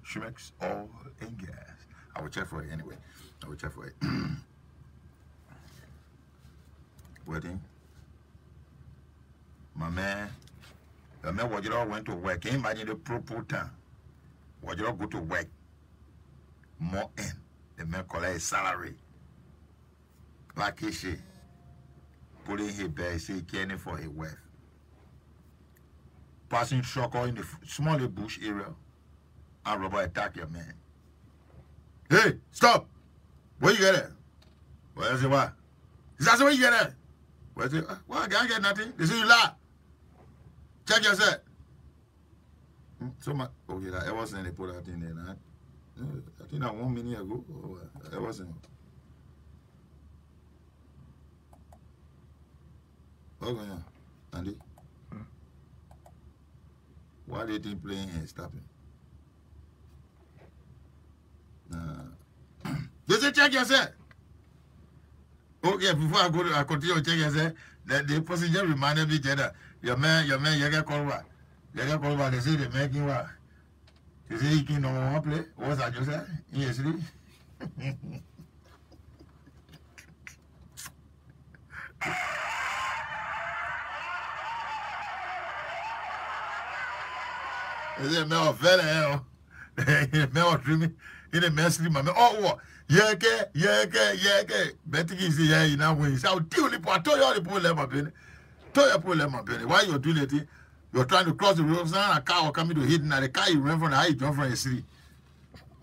Shimmex oil and gas. I will check for it anyway. I will check for it. Wedding. My man Wajiro went to work. Can you imagine the proper Wajiro go to work more in the man collect salary. Like he putting his bed, say caring for his wife. Passing truck or in the small bush area, and robber attack your man. Hey, stop! Where you get it? Where is it? What? Is that where you get it? Where is it? Well, I can't get nothing. They say you lie. Check yourself. So much. Okay, I wasn't they put that in there. Nah? I think that 1 minute ago. I wasn't. Okay, Andy. Why they think playing and stopping? They say check yourself. Okay, before I go to I continue to check yourself. The person just reminded me that your man, you get called what? You get called what? They say they making what? They say he can no one play. What's that you say? Yes, really? They say me of very hell. Me of dreaming. In the man sleep, man. Oh, what? Yeah, Betty is here, you know, when you say, I'll deal with I told you all the poor lemon penny. Told you poor lemon penny. Why you're doing it? You're trying to cross the road, and a car will come into hidden, and the car you run from the high, you jump from the city.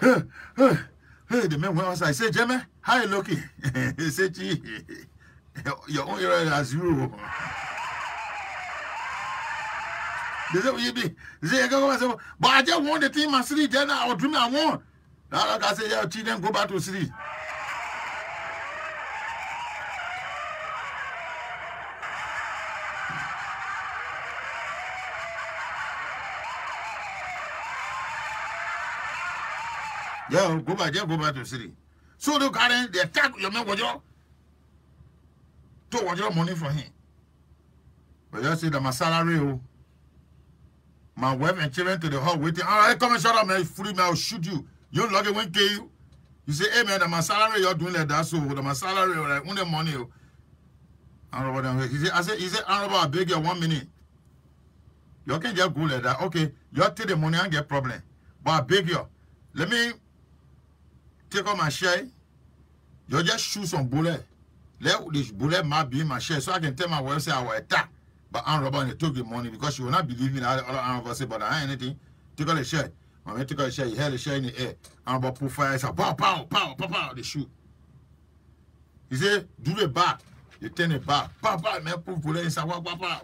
Hey, the man went outside. I said, Jimmy, how you looking? He said, gee, your own area as you. They said, what you be? They say, but I just want the team and city, then I will dream I want. Now, like I say, yeah, children go back to city. Yeah, go back to city. So the guy, they attack your man, Wajiro. To Wajiro money for him. But you say that my salary, my wife and children to the hall waiting. All right, come and shut up, man. Free me, I'll shoot you. You look at 1K you. You say, hey man, that my salary you're doing like that, so that my salary like on the money. I said, I beg you 1 minute. You can just go like that. Okay, you take the money and get problem. But I beg you, let me take out my share. You just shoot some bullet. Let this bullet might be in my share so I can tell my wife say I will attack. But Ann Robert and took the money because she will not believe me that other Ann Robert say, but I ain't anything. Take out the share. My man took out the share, he held the share in the air. Ann Robert put fire, he said, pow, pow, pow, pow, pow, they shoot. He said, do the back. You turn it back. Pow, pow, man, put bullet inside, pow, pow, pow.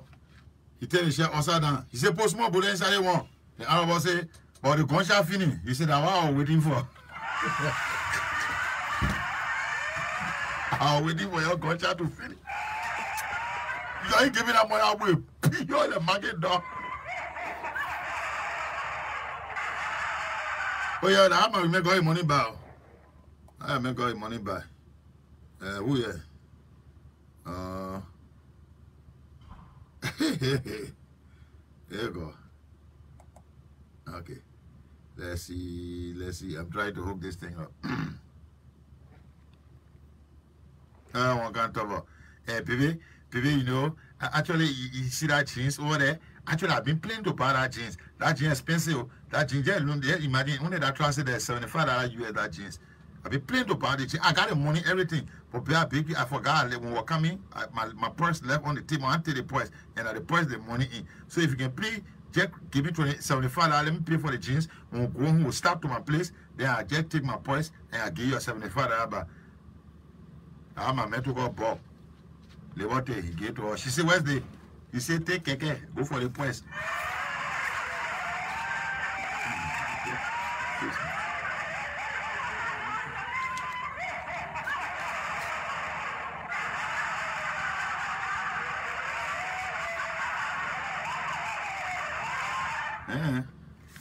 He turn the share upside down. He said, put small bullet inside the one. The Ann Robert say, but the gunshot finished. He said, that's what I was waiting for. I was waiting for your gunshot to finish. You ain't giving that money away. You're in the market dog. Oh yeah, I'm going to make all your money back. I make all your money back. Who yeah? There you go. Okay. Let's see. I'm trying to hook this thing up. One can't talk about. PB, you know, actually, you see that jeans over there? Actually, I've been planning to buy that jeans. That jeans expensive. That jeans, imagine, only that transit there, $75 US, that jeans. I've been planning to buy the jeans. I got the money, everything. But I forgot when we were coming, my purse left on the table. I take the purse, and I deposit the money in. So if you can please, just give me $75, let me pay for the jeans. When we go home, we'll stop to my place. Then I just take my purse, and I give you a $75 back. I'm a man to go Bob. Lewote, he gave to her. She said, where's the? He said, take keke, go for the points.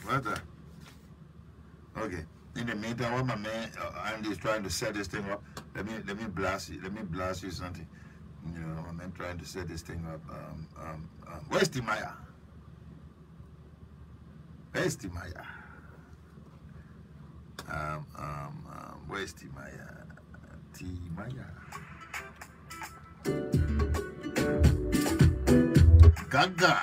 What's that? Okay. In the meantime, what my man Andy is trying to set this thing up. Let me blast you. Let me blast you something. You know, my man trying to set this thing up. Where's Timaya? Where's Timaya? Where's Timaya? Gaga.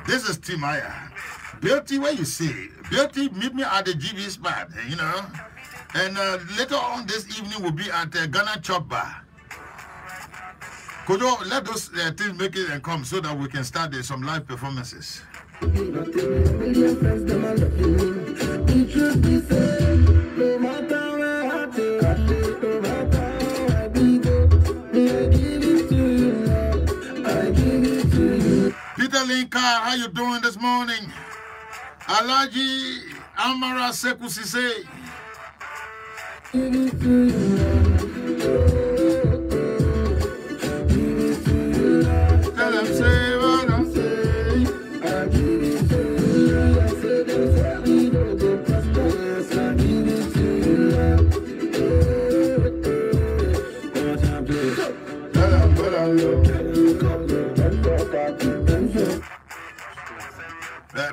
This is Timaya. Beauty, where you see? Beauty, meet me at the GB spot, you know. And later on this evening will be at Ghana Chop Bar. Could you let those things make it and come so that we can start some live performances? Peter Linka, how you doing this morning? Alaji Amara Sekusise. Tell them say what I'm saying. I give it to you. I say them say we don't go prosper. I give it to you. Tell them what I love.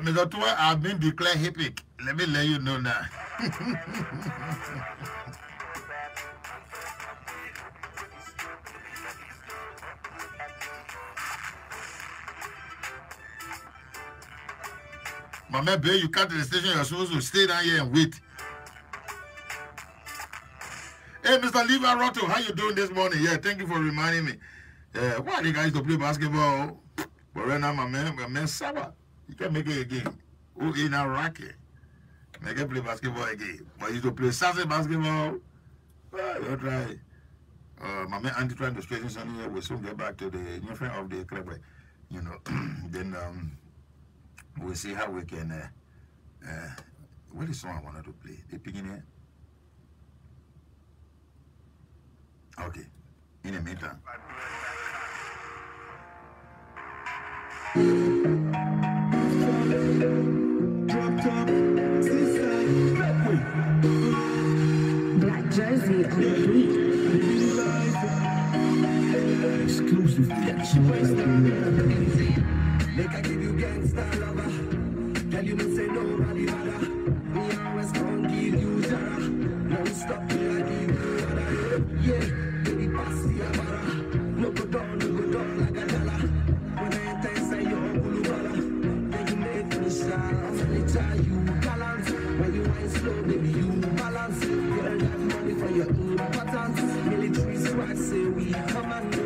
Mr. Tua, I've been declared hippie. Let me let you know now. My man, babe, you come to the station, you're supposed to stay down here and wait. Hey, Mr. Levi Rotto, how you doing this morning? Yeah, thank you for reminding me. Why are you guys to play basketball? But right now, my man, Saba. You can make it again. Who in a racket? Make it play basketball again. But you to play Saturday basketball. Don't try. My man Andy trying to straighten something here. We'll soon get back to the new friend of the club. You know, then we'll see how we can. What is the song I wanted to play? The picking here. Okay. In the meantime. Black Jersey on the beat. Exclusive reaction. Make I give you gangsta lover. Tell you me say nobody bother. Me always gon' give you jara. Non stop me I give you other. Yeah, baby pass the abara. No go down like a dollar. When I enter inside your bulu bala, then you make me shout. monitor you balance. When you wine slow, baby, you balance. Girl, that money for your importance. Military swag say we commando.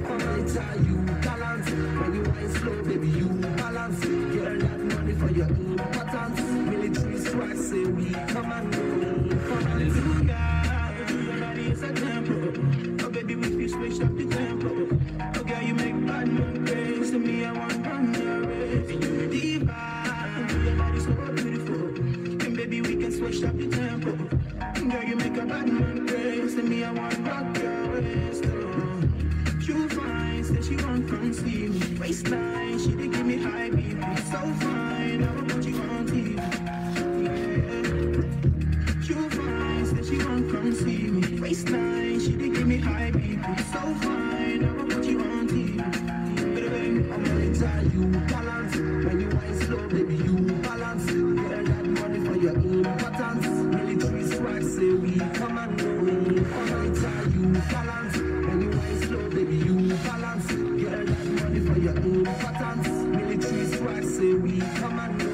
Monitor you balance. When you wine slow, baby, you balance. Girl, that money for your importance. Military swag say we commando. Hallelujah, your body is a tempo. Oh baby, we feel switch up the tempo. Oh girl, you make bad man praise to me. I want run your race. You divine, your body's so beautiful. And baby, we can switch up the tempo. Girl, you make a bad man praise to me. I want rock your waist. You fine, said she won't come see me. Waistline, she did give me high BP. So fine, I will put you on TV. You fine, said she won't come see me. Waistline, she did give me high BP. So fine, I will put you on TV. I'm gonna tell you balance. When you wine slow, baby, you balance. Girl, that money for your importance. Military swag say we commando. I'm gonna tell you balance. When you wine slow, baby, you balance. Girl, that money for your importance. Military swag say we commando.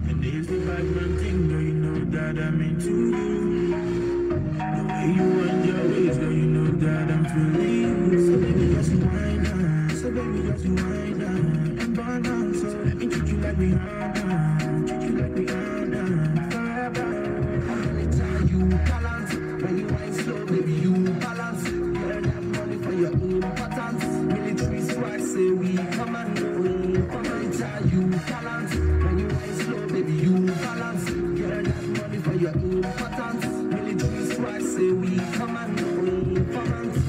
And if the bad man thing, girl, you know that I'm into you. The way you wind your waist, girl, you know that I'm feeling you. So baby, just wind down. So baby, just wind down. And burn down. So let me treat you like Rihanna. Treat you like Rihanna. Forever. I'm gonna tell you balance. When you wine slow, baby, you balance. Girl, that money for your importance. Military swag say we commando. I'm gonna tell you balance. When you wine slow, baby, you balance. Girl, that money for your importance. Military swag say we commando. You balance.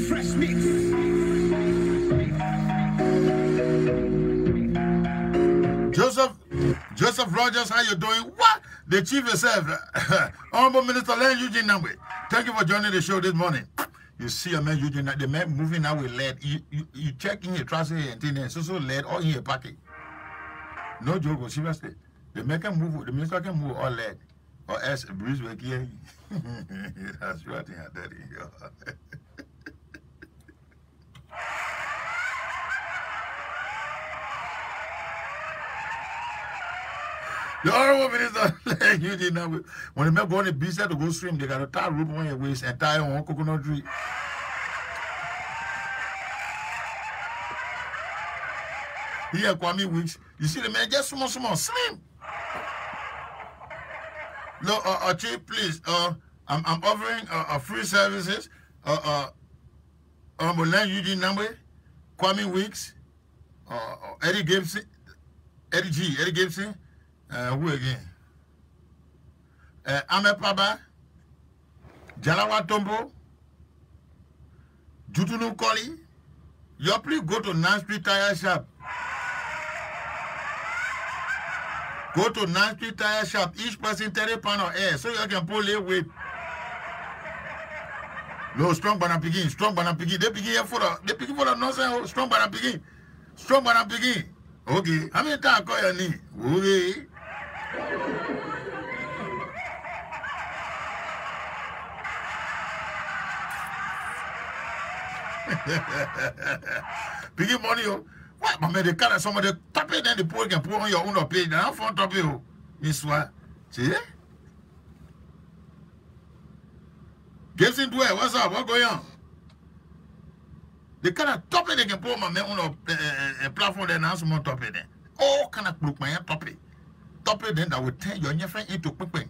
Fresh mix. Joseph Rogers, how you doing? What? The chief yourself, Honorable Minister Len Eugene Nambwe. Thank you for joining the show this morning. You see a man Eugene, the man moving now with lead. You check in your trousers and things, and so lead all in your pocket. No joke, seriously. The man can move, the minister can move all lead. Or else a breeze will kill you. That's what I tell you. The Honorable Minister, you did not. When the men go on the beach to go swim, they got a tie rope on your waist and tie on coconut tree. Here, Kwame Weeks, you see the man just small, slim. No, Chief, please, I'm offering free services. Honorable Len Eugene Nambwe, Kwame Weeks, Eddie Gibson, Eddie Gibson. Who again? Ame Paba, Jalawa Tombo, Jutunu Koli. You please go to 9th Street Tire Shop. Go to 9th Street Tire Shop. Each person 30 pounds of air so you can pull it with. No, strong banana piggy, strong banana piggy. They piggy for the nonsense. Strong banana piggy. Strong banana piggy. Okay. How many times call your name? Okay. Piggy money, oh. What? But the car some of the top it, then the poor can put on your own page. Now, for top you, Miss What? See? Gibson, do it. What's up? What's going on? The kind of top it they can put on my own platform, then now some more top it. All kind of look my top it. Top it, then that will turn your friend into quick.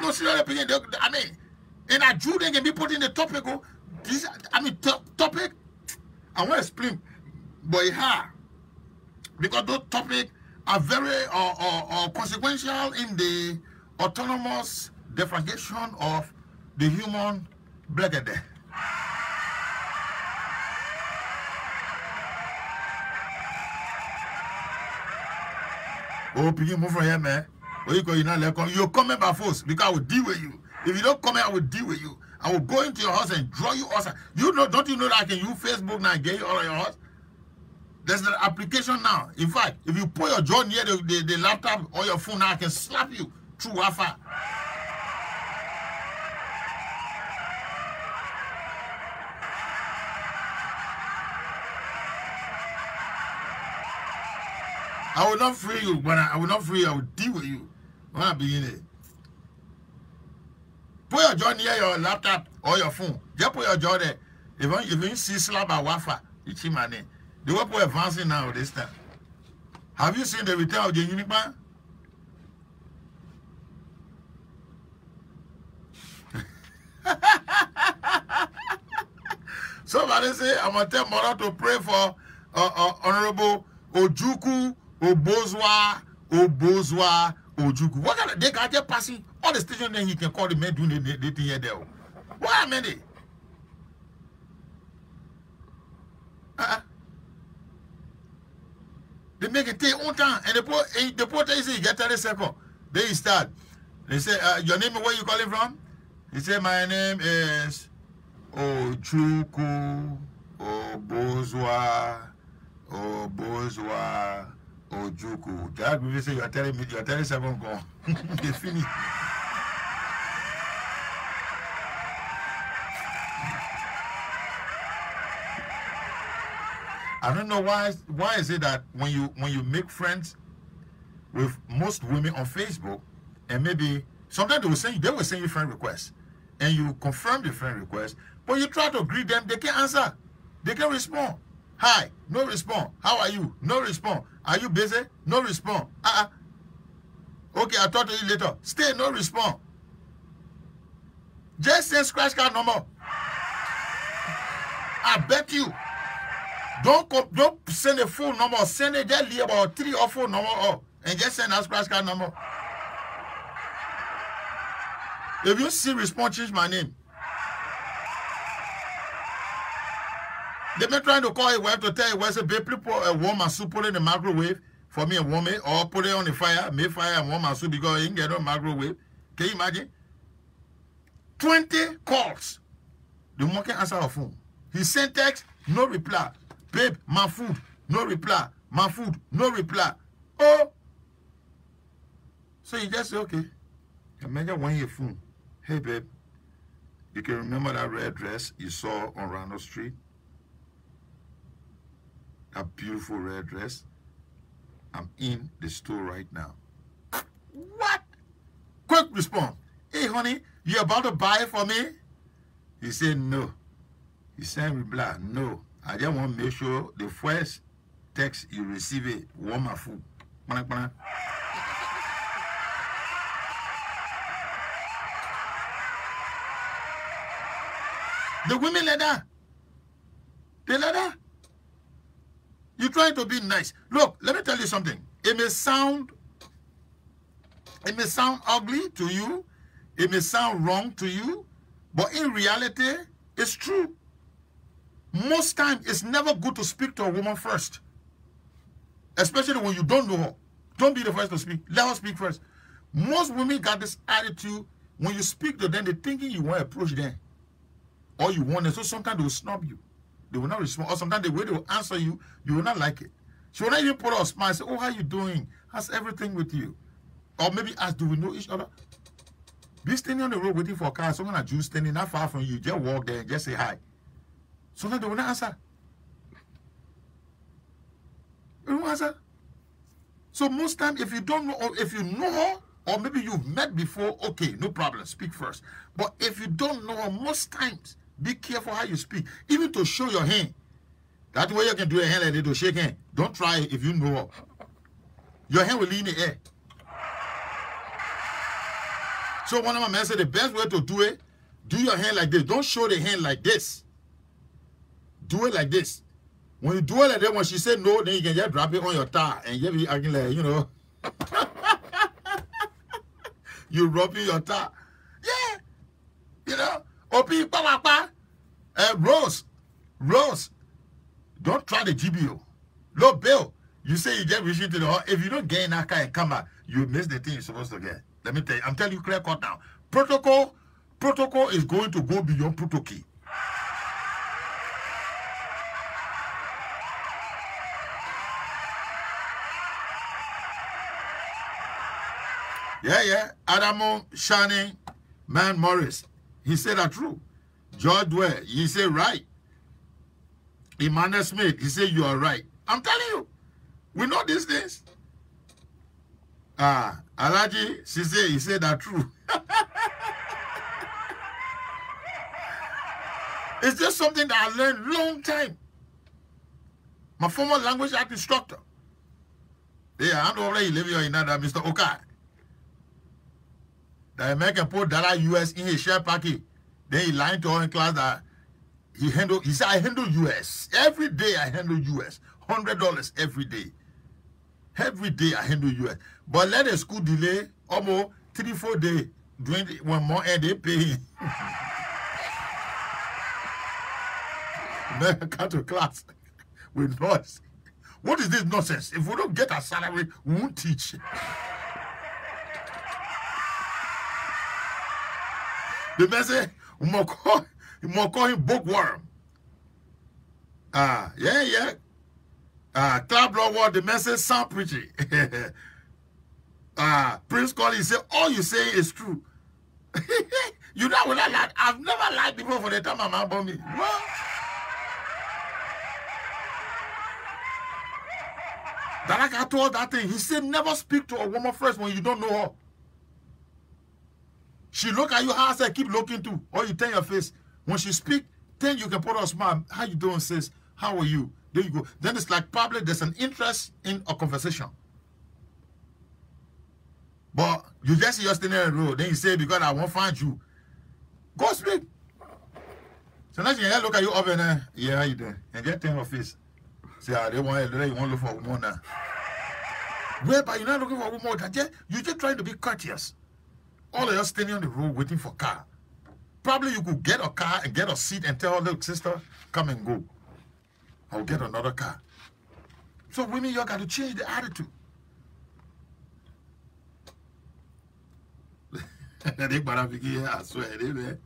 No, seriously, I mean, in a Jew, they can be put in the topic. This, I mean, topic. I want to explain, boy, because those topics are very consequential in the autonomous differentiation of the human brigade. Oh, picking move from here, man. Or you you comment by force because I will deal with you. If you don't comment, I will deal with you. I will go into your house and draw you outside. You know, don't you know that I can use Facebook now and get you all of your house? There's an application now. In fact, if you put your jaw near the laptop or your phone now, I can slap you through Wi-Fi. I will not free you, but I will not free you. I will deal with you when I begin it. Put your jaw near your laptop or your phone. Just put your jaw there. If you see slap at Wi-Fi, you see my name. The way we're advancing now this time. Have you seen the return of the Unipan? Somebody say, I'm going to tell Mother to pray for Honorable Ojukwu Obozwa Ojukwu. What kind of, they got just passing all the stations, then he can call the men doing the thing here there. What a minute. They make it take on time, and the porter say you get 30 seconds. Then you start. They say, your name is where you calling from? He say, my name is Ojukwu Obozwa Ojukwu. That will say you are telling me your 30 seconds gone. They finish. I don't know why is it that when you make friends with most women on Facebook, and maybe sometimes they will send you friend requests, and you confirm the friend request, but you try to greet them, they can't answer, they can't respond. Hi, no response. How are you? No response. Are you busy? No response. Okay, I'll talk to you later. Stay, no response. Just send scratch card number. I bet you. Don't send a full number. Send it just leave about 3 or 4 number up and just send that scratch card number. If you see response, change my name. They've been trying to call your wife to tell your wife, say, babe, please put a warm and soup, put it in the microwave for me and warm it, or put it on the fire, make fire and warm and soup because you can get on microwave. Can you imagine? 20 calls. The woman can answer her phone. He sent text, no reply. Babe, my food, no reply. My food, no reply. Oh. So you just say, okay. Imagine when your phone. Hey, babe, you can remember that red dress you saw on Randall Street? That beautiful red dress? I'm in the store right now. What? Quick response. Hey, honey, you about to buy it for me? He said, no. He sent reply, no. I just want to make sure the first text you receive it, warm my food. The women like that. They like that. You're trying to be nice. Look, let me tell you something. It may sound ugly to you. It may sound wrong to you. But in reality, it's true. Most times, it's never good to speak to a woman first. Especially when you don't know her. Don't be the first to speak. Let her speak first. Most women got this attitude. When you speak to them, they're thinking you want to approach them. Or you want them. So sometimes they will snub you. They will not respond. Or sometimes the way they will answer you, you will not like it. She will not even put on a smile and say, oh, how you doing? How's everything with you? Or maybe ask, do we know each other? Be standing on the road waiting for a car. Someone like you standing not far from you. Just walk there and just say hi. Sometimes they will not answer. They won't answer. So most times, if you don't know, or if you know her, or maybe you've met before, okay, no problem, speak first. But if you don't know her, most times, be careful how you speak. Even to show your hand. That's why you can do a hand like that to shake hand. Don't try it if you know her. Your hand will lean in the air. So one of my men said the best way to do it, do your hand like this. Don't show the hand like this. Do it like this. When you do it like that, when she said no, then you can just drop it on your thigh and you be acting like, you know. You rubbing your thigh. Yeah. You know. Opi, Rose. Don't try the GBO. Look, Bill, You say you just reaching to the hall. If you don't get in that car and come back, you miss the thing you're supposed to get. Let me tell you. I'm telling you clear cut now. Protocol is going to go beyond protocol. Yeah. Adamo Shani, Man Morris. He said that true. George Ware, he said right. Emmanuel Smith, he said you are right. I'm telling you. We know these things. Alaji, he said that true. It's just something that I learned long time. My former language art instructor. Yeah, I don't know if you live in another Mr. Okai. The American put dollar US in his share packet. Then he lied to all in class that he said, I handle US. Every day I handle US. $100 every day. Every day I handle US. But let the school delay almost 3-4 days. Doing one more and they pay him. Man, come to class with noise. What is this nonsense? If we don't get a salary, we won't teach. The man say, we must call him bookworm. Yeah. Club Law Ward, the man say, sound preaching. Prince Collins say, all you say is true. You know what I lied? I've never lied before for the time my mom bought me. What? That like I told that thing. He said, never speak to a woman first when you don't know her. She look at you, how I said, keep looking too. Or you turn your face. When she speak, then you can put her a smile. How you doing, sis? How are you? There you go. Then it's like probably there's an interest in a conversation. But you just see your standing in the road. Then you say, because I won't find you. Go speak. So now she can look at you up and there. Yeah, how you doing? And just turn her face. Say, they want to look for a woman now. Whereby you're not looking for a woman, you're just trying to be courteous. All of us standing on the road waiting for a car. Probably you could get a car and get a seat and tell, look, sister, come and go. I'll get another car. So women, you got to change the attitude. I swear,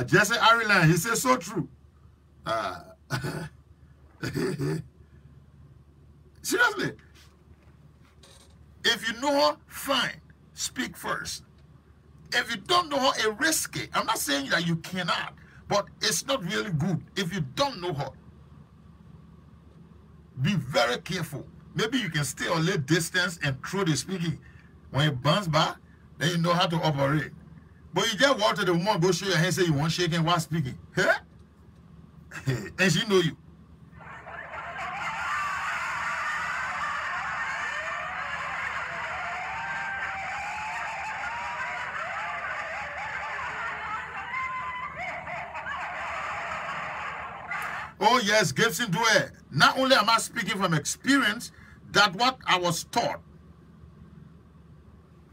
Jesse Ireland, he says so true. Seriously, if you know her, fine, speak first. If you don't know her, it's risky. I'm not saying that you cannot, but it's not really good if you don't know her. Be very careful. Maybe you can stay a little distance and throw the speaking. When it bounce back, then you know how to operate. But you just walk to the woman, go show your hand, say you want shaking while speaking. Huh? And she know you. Oh yes, Gibson Dwyer. Not only am I speaking from experience, that what I was taught.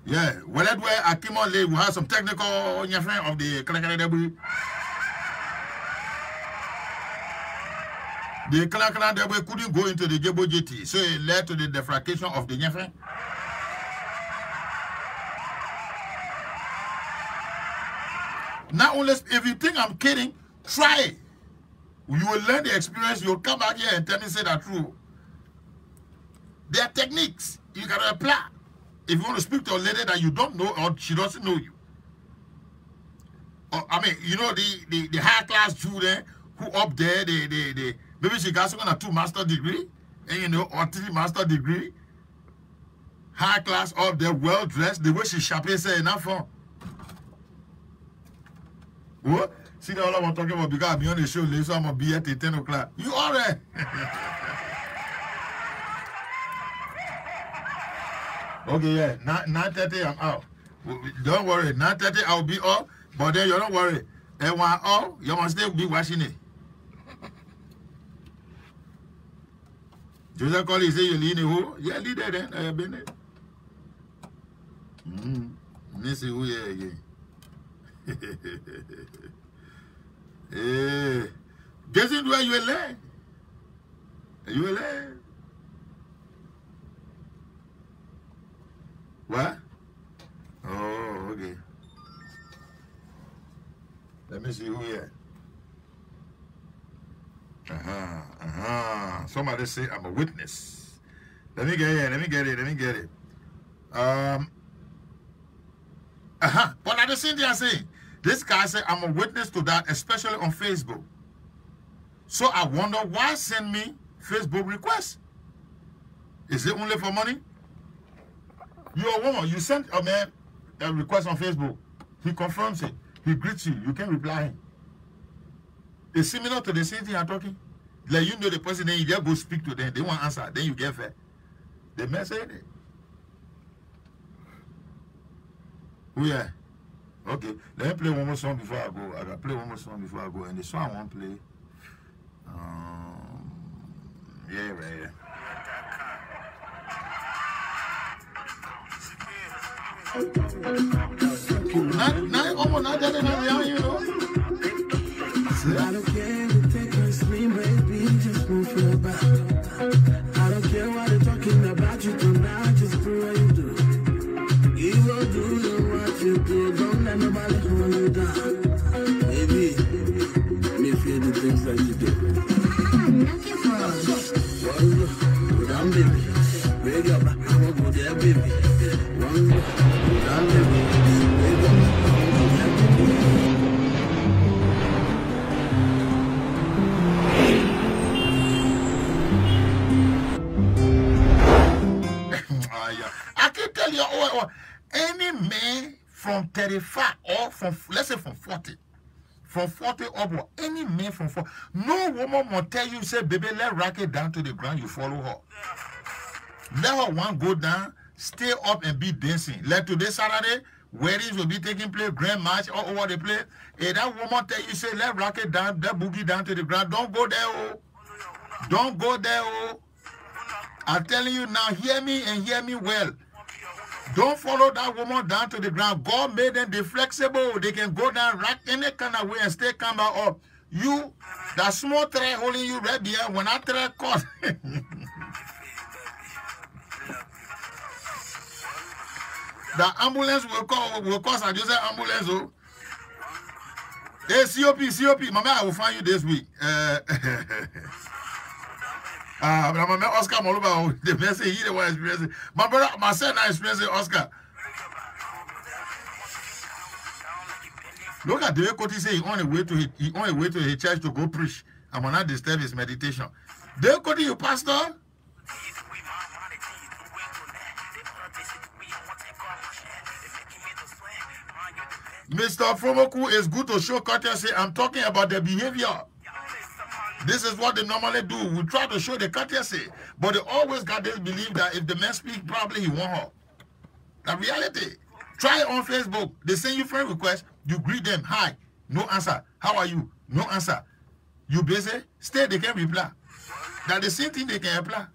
Yeah, well, that's where Akimo Lee will have some technical of the The Kalakana couldn't go into the Jebo JT, so it led to the defragmentation of the Nyafe. Not only, if you think I'm kidding, try it. You will learn the experience, you'll come back here and tell me say that true. There are techniques you gotta apply. If you want to speak to a lady that you don't know or she doesn't know you. Or, I mean, you know the high class Jew there who up there, maybe she got some kind of 2 master degree, and you know, or 3 master degree. High class up there, well dressed, the way she shopping say enough for. What? See that all I'm talking about because I'm on the show later, so I'm gonna be at 10 o'clock. You all right? Okay, yeah. 9:30 I'm out. Don't worry, 9:30 I'll be up, but then you don't worry. And when I'm out, you must still be watching it. Joseph Collins say you lead who? Yeah, lead there then. I have been there. Let's see who here again. Guessing where you lay. You will learn. What? Oh, okay. Let me see who here. Somebody say I'm a witness. Let me get it. Let me get it. But at the same time, saying this guy said I'm a witness to that, especially on Facebook. So I wonder why send me Facebook requests. Is it only for money? You're a woman. You sent a man a request on Facebook. He confirms it. He greets you. You can reply him. It's similar to the same thing I'm talking. Like you know the person, then you just go speak to them. They won't answer. Then you get fair. The message. Oh yeah. Okay. Let me play one more song before I go. I gotta play one more song before I go. And the song I want to play. Yeah, right. Not that you know. I don't care to take a scream, baby, just move your back. I don't care what they're talking about you tonight, just do what you do. You will do what you do, don't let nobody hold you down. Baby, me feel the things that you do. I'm looking for One look, down, baby. Break your back, I won't go there, baby. One look, down, baby. Break your back, I won't go there, baby. I can tell you, any man from 35 or from, let's say from 40 upward, any man from 40, no woman will tell you, say, baby, let rock it down to the ground, you follow her. Let her one go down, stay up and be dancing. Like today, Saturday, weddings will be taking place, grand match all over the place. And that woman tell you, say, let rock it down, that boogie down to the ground. Don't go there, oh. Don't go there, oh. I'm telling you now, hear me and hear me well. Don't follow that woman down to the ground. God made them be flexible. They can go down, rock any kind of way and stay come back up. You, that small tray holding you right there, when I try caught. The ambulance will cause I just say ambulance. Oh. Hey, COP, mama, I will find you this week. But my man Oscar Moluba, the best he the one experiencing. My brother, my son, I experiencing Oscar. Look at the way Koti say he on the way to his church to go preach. I will not disturb his meditation. They Koti, you pastor? Mr. Fromoku, is good to show courtesy. I'm talking about the behavior. This is what they normally do. We try to show the courtesy, but they always got this belief that if the man speaks, probably he want her. The reality. Try it on Facebook. They send you friend request. You greet them. Hi. No answer. How are you? No answer. You busy? Stay. They can reply. That's the same thing they can apply.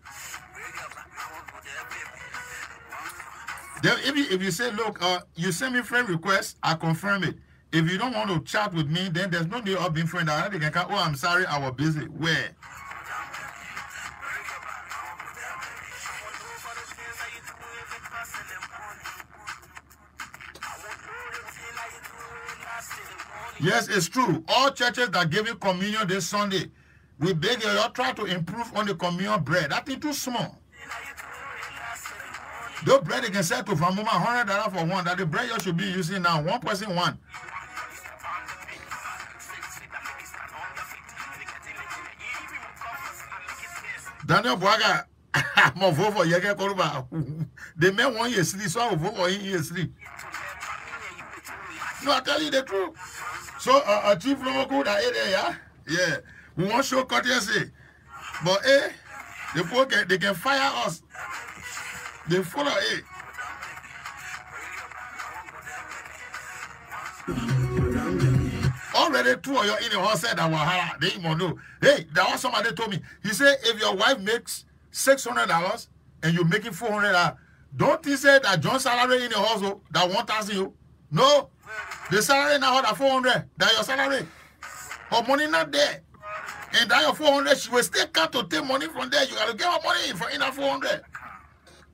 Then if you say, look, you send me friend request, I confirm it. If you don't want to chat with me, then there's no need of being friend. They can come, oh, I'm sorry, I was busy. Where? Yes, it's true. All churches that give you communion this Sunday, we beg you, all try to improve on the communion bread. That thing too small. The bread they can sell to from $100 for one. That the bread you should be using now, one person one. Daniel Boaga, I'm a vote for Yeke Koruba. The man 1 year sleep, so I will vote for him year sleep. No, I tell you the truth. So, a chief local that area, yeah, we want to show courtesy. But, the folk, they can fire us. They follow it. Already 2 of you in the house said that Wahala, they even know. Hey, there was somebody told me. He said if your wife makes $600 and you're making $400, don't you say that John's salary in the household that 1,000 you? No, the salary now that 400. That your salary. Her money not there. And that your 400, she will still come to take money from there. You got to get her money in for in that 400.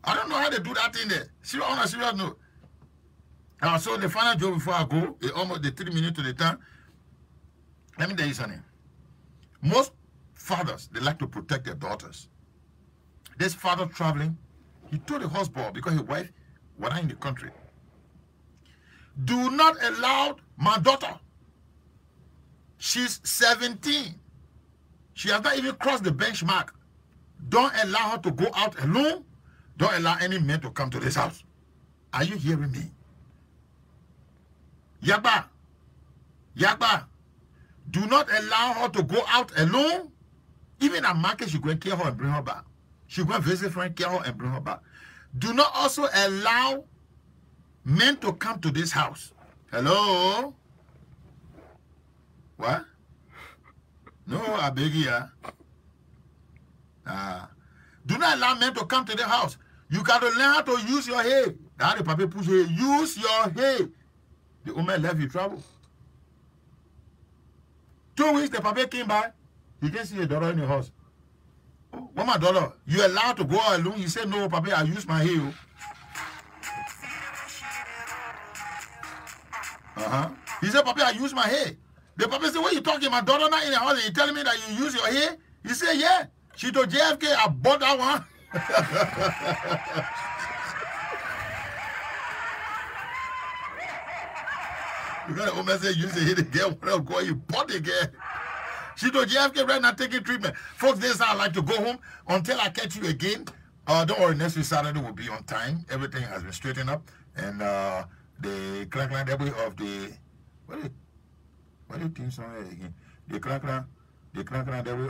I don't know how they do that in there. Serious, on a serious note. So the final job before I go, almost the 3 minutes to the time. Let me tell you something. Most fathers, they like to protect their daughters. This father traveling, he told the husband because his wife was not in the country. Do not allow my daughter. She's 17. She has not even crossed the benchmark. Don't allow her to go out alone. Don't allow any man to come to this house. Are you hearing me? Yagba. Yagba. Do not allow her to go out alone. Even at market, she go and care her and bring her back. She go and visit friend, care her and bring her back. Do not also allow men to come to this house. Hello? What? No, I beg you. Do not allow men to come to the house. You got to learn how to use your head. That's the papa push here. Use your head. The woman left you trouble. 2 weeks, the papa came by. He can see your daughter in the house. Oh, what my daughter? You allowed to go alone? He said, no, papa, I use my head. He said, papa, I use my head. The papa said, what you talking? My daughter not in the house and you telling me that you use your hair? He said, yeah. She told JFK, I bought that one. Because the woman said, use the hair to get one go, you bought it again. She told JFK right now taking treatment. Folks, this is how I like to go home until I catch you again. Don't worry, next week Saturday will be on time. Everything has been straightened up. And the crackline debris of the what do you think so again? The crackline debris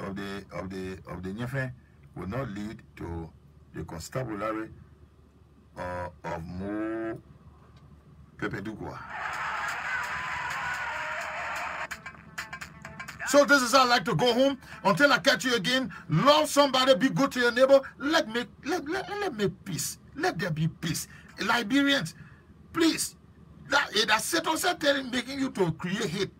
of the Nyefe will not lead to the constabulary of Mo Pepedugua. So this is how I like to go home until I catch you again. Love somebody, be good to your neighbor. Let make peace. Let there be peace. Liberians, please. That Satan making you to create hate.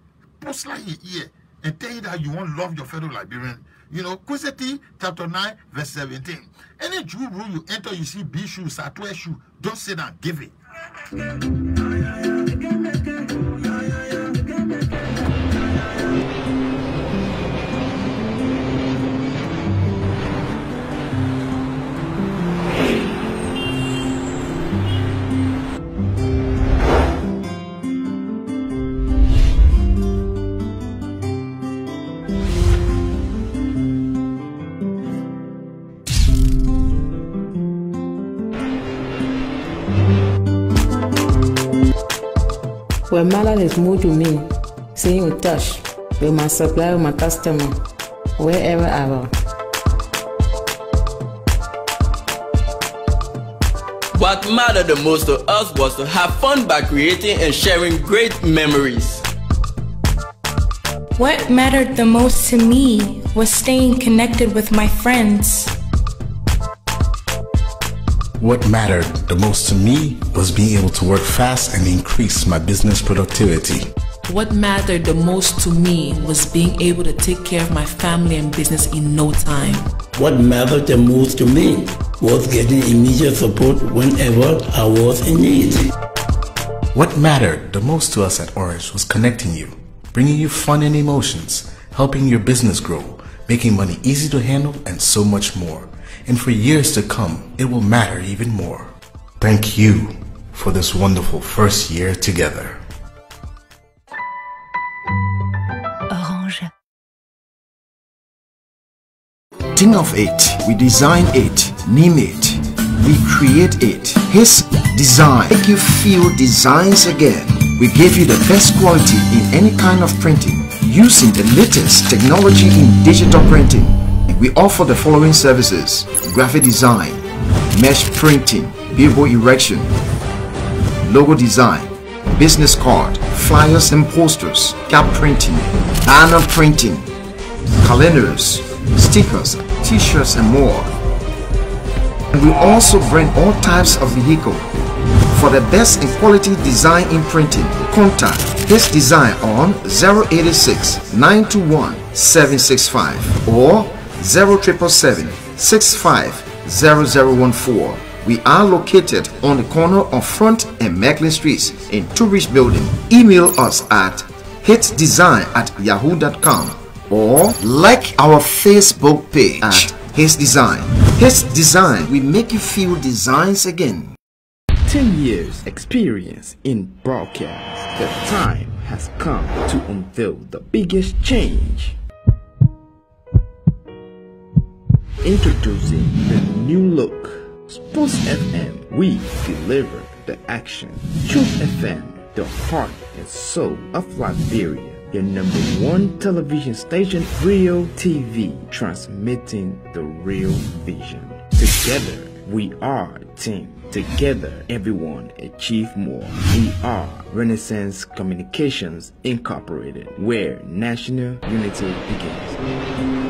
Post like here and tell you that you won't love your fellow Liberian. You know, Kuseti chapter 9, verse 17. Any Jew rule you enter, you see B shoe, Satwe shoe. Don't sit down, give it. When Malad is more to me, saying with touch, with my supplier, with my customer, wherever I will. What mattered the most to us was to have fun by creating and sharing great memories. What mattered the most to me was staying connected with my friends. What mattered the most to me was being able to work fast and increase my business productivity. What mattered the most to me was being able to take care of my family and business in no time. What mattered the most to me was getting immediate support whenever I was in need. What mattered the most to us at Orange was connecting you, bringing you fun and emotions, helping your business grow, making money easy to handle, and so much more. And for years to come, it will matter even more. Thank you for this wonderful first year together. Orange. Think of it. We design it, name it, we create it. His design make you feel designs again. We give you the best quality in any kind of printing using the latest technology in digital printing. We offer the following services: graphic design, mesh printing, billboard erection, logo design, business card, flyers and posters, cap printing, banner printing, calendars, stickers, t-shirts and more. And we also bring all types of vehicle, For the best in quality design imprinting, contact His Design on 086 921 765 or 0777 650014. We are located on the corner of Front and Macklin Streets in Tourist Building. Email us at hitsdesign@yahoo.com or like our Facebook page at His Design. His Design will make you feel designs again. 10 years experience in broadcast. The time has come to unveil the biggest change. Introducing the new look. Sports FM, we deliver the action. Truth FM, the heart and soul of Liberia. Your #1 television station, Real TV, transmitting the real vision. Together, we are a team. Together, everyone achieve more. We are Renaissance Communications Incorporated, where national unity begins.